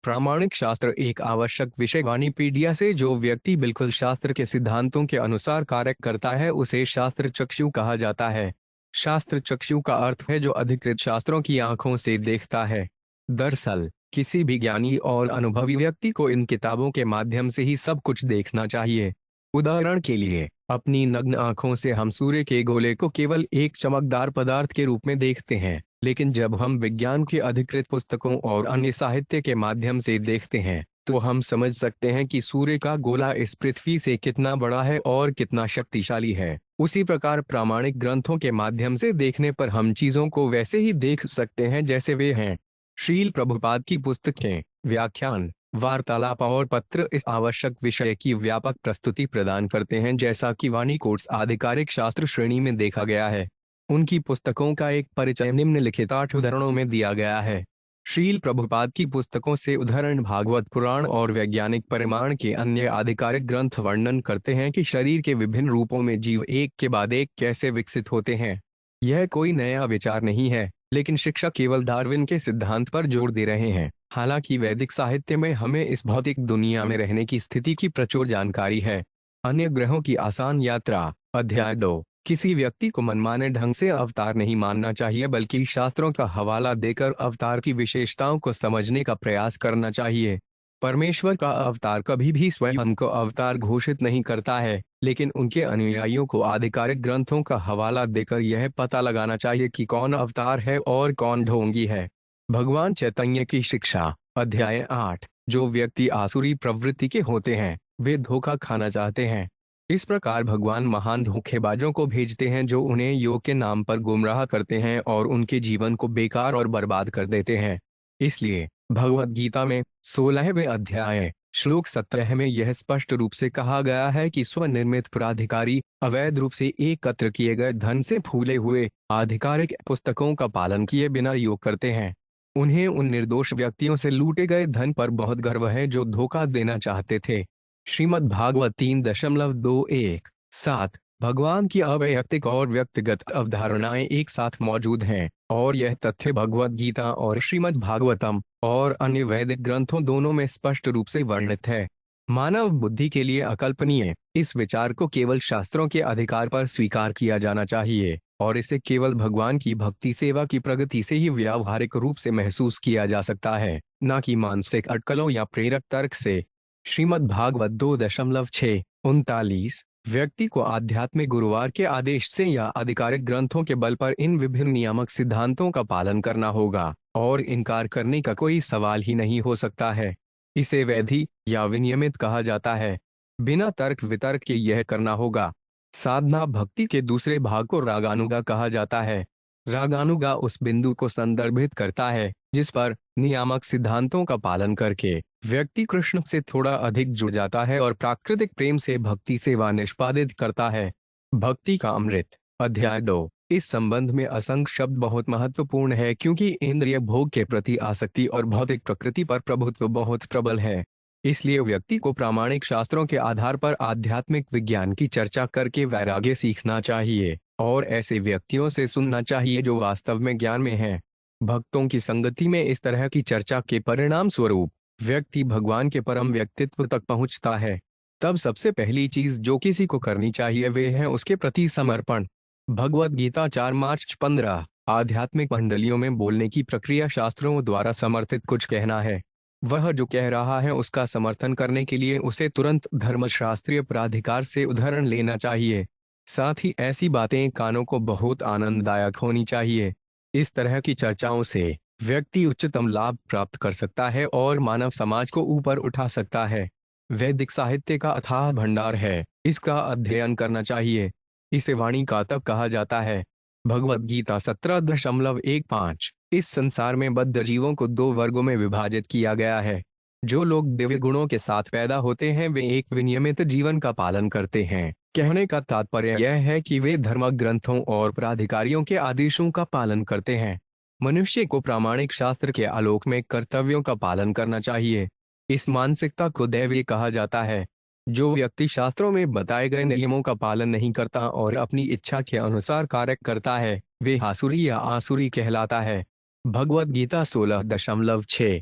प्रामाणिक शास्त्र एक आवश्यक विषय वाणिपीडिया से जो व्यक्ति बिल्कुल शास्त्र के सिद्धांतों के अनुसार कार्य करता है उसे शास्त्र चक्षु कहा जाता है। शास्त्र चक्षु का अर्थ है जो अधिकृत शास्त्रों की आंखों से देखता है। दरअसल किसी भी ज्ञानी और अनुभवी व्यक्ति को इन किताबों के माध्यम से ही सब कुछ देखना चाहिए। उदाहरण के लिए अपनी नग्न आंखों से हम सूर्य के गोले को केवल एक चमकदार पदार्थ के रूप में देखते हैं, लेकिन जब हम विज्ञान की अधिकृत पुस्तकों और अन्य साहित्य के माध्यम से देखते हैं तो हम समझ सकते हैं कि सूर्य का गोला इस पृथ्वी से कितना बड़ा है और कितना शक्तिशाली है। उसी प्रकार प्रामाणिक ग्रंथों के माध्यम से देखने पर हम चीजों को वैसे ही देख सकते हैं जैसे वे हैं। श्रील प्रभुपाद की पुस्तकें, व्याख्यान, वार्तालाप और पत्र इस आवश्यक विषय की व्यापक प्रस्तुति प्रदान करते हैं, जैसा कि वाणी कोट्स आधिकारिक शास्त्र श्रेणी में देखा गया है। उनकी पुस्तकों का एक परिचय निम्नलिखित 8 उदाहरणों में दिया गया है। श्रील प्रभुपाद की पुस्तकों से उदाहरण भागवत पुराण और वैज्ञानिक परिमाण के अन्य आधिकारिक ग्रंथ वर्णन करते हैं कि शरीर के विभिन्न रूपों में जीव एक के बाद एक कैसे विकसित होते हैं। यह कोई नया विचार नहीं है, लेकिन शिक्षक केवल डार्विन के सिद्धांत पर जोर दे रहे हैं। हालांकि वैदिक साहित्य में हमें इस भौतिक दुनिया में रहने की स्थिति की प्रचुर जानकारी है। अन्य ग्रहों की आसान यात्रा। अध्याय 2। किसी व्यक्ति को मनमाने ढंग से अवतार नहीं मानना चाहिए, बल्कि शास्त्रों का हवाला देकर अवतार की विशेषताओं को समझने का प्रयास करना चाहिए। परमेश्वर का अवतार कभी भी स्वयं को अवतार घोषित नहीं करता है, लेकिन उनके अनुयायियों को आधिकारिक ग्रंथों का हवाला देकर यह पता लगाना चाहिए कि कौन अवतार है और कौन ढोंगी है। भगवान चैतन्य की शिक्षा। अध्याय 8। जो व्यक्ति आसुरी प्रवृत्ति के होते हैं वे धोखा खाना चाहते हैं। इस प्रकार भगवान महान धोखेबाजों को भेजते हैं जो उन्हें योग के नाम पर गुमराह करते हैं और उनके जीवन को बेकार और बर्बाद कर देते हैं। इसलिए भगवद गीता में 16वें अध्याय श्लोक 17 में यह स्पष्ट रूप से कहा गया है कि स्वनिर्मित प्राधिकारी अवैध रूप से एकत्र किए गए धन से फूले हुए आधिकारिक पुस्तकों का पालन किए बिना योग करते हैं। उन्हें उन निर्दोष व्यक्तियों से लूटे गए धन पर बहुत गर्व है जो धोखा देना चाहते थे। श्रीमद् भागवत 3.21-7। भगवान की अवैयक्तिक और व्यक्तिगत अवधारणाएं एक साथ मौजूद हैं और यह तथ्य भगवद गीता और श्रीमद् भागवतम और अन्य वैदिक ग्रंथों दोनों में स्पष्ट रूप से वर्णित है। मानव बुद्धि के लिए अकल्पनीय इस विचार को केवल शास्त्रों के अधिकार पर स्वीकार किया जाना चाहिए और इसे केवल भगवान की भक्ति सेवा की प्रगति से ही व्यावहारिक रूप से महसूस किया जा सकता है, न कि मानसिक अटकलों या प्रेरक तर्क से। श्रीमद् भागवत 2.6-39। व्यक्ति को आध्यात्मिक गुरुवार के आदेश से या आधिकारिक ग्रंथों के बल पर इन विभिन्न नियामक सिद्धांतों का पालन करना होगा और इनकार करने का कोई सवाल ही नहीं हो सकता है। इसे वैधि या विनियमित कहा जाता है। बिना तर्क वितर्क के यह करना होगा। साधना भक्ति के दूसरे भाग को रागानुगा कहा जाता है। रागानुगा उस बिंदु को संदर्भित करता है जिस पर नियामक सिद्धांतों का पालन करके व्यक्ति कृष्ण से थोड़ा अधिक जुड़ जाता है और प्राकृतिक प्रेम से भक्ति सेवा निष्पादित करता है। भक्ति का अमृत। अध्याय 2। इस संबंध में असंख्य शब्द बहुत महत्वपूर्ण है क्योंकि इंद्रिय भोग के प्रति आसक्ति और भौतिक प्रकृति पर प्रभुत्व बहुत प्रबल है। इसलिए व्यक्ति को प्रामाणिक शास्त्रों के आधार पर आध्यात्मिक विज्ञान की चर्चा करके वैराग्य सीखना चाहिए और ऐसे व्यक्तियों से सुनना चाहिए जो वास्तव में ज्ञान में हैं। भक्तों की संगति में इस तरह की चर्चा के परिणाम स्वरूप व्यक्ति भगवान के परम व्यक्तित्व तक पहुंचता है। तब सबसे पहली चीज जो किसी को करनी चाहिए वे है उसके प्रति समर्पण। भगवद गीता 4-15। आध्यात्मिक मंडलियों में बोलने की प्रक्रिया शास्त्रों द्वारा समर्थित कुछ कहना है। वह जो कह रहा है उसका समर्थन करने के लिए उसे तुरंत धर्मशास्त्रीय प्राधिकार से उदाहरण लेना चाहिए। साथ ही ऐसी बातें कानों को बहुत आनंददायक होनी चाहिए। इस तरह की चर्चाओं से व्यक्ति उच्चतम लाभ प्राप्त कर सकता है और मानव समाज को ऊपर उठा सकता है। वैदिक साहित्य का अथाह भंडार है, इसका अध्ययन करना चाहिए। इसे वाणी का तप कहा जाता है। भगवद गीता 17.15। इस संसार में बद्ध जीवों को 2 वर्गों में विभाजित किया गया है। जो लोग दिव्य गुणों के साथ पैदा होते हैं वे एक विनियमित जीवन का पालन करते हैं। कहने का तात्पर्य यह है कि वे धर्म ग्रंथों और प्राधिकारियों के आदेशों का पालन करते हैं। मनुष्य को प्रामाणिक शास्त्र के आलोक में कर्तव्यों का पालन करना चाहिए। इस मानसिकता को दैवीय कहा जाता है। जो व्यक्ति शास्त्रों में बताए गए नियमों का पालन नहीं करता और अपनी इच्छा के अनुसार कार्य करता है वे आसुरी या आसुरी कहलाता है। भगवद गीता 16.6।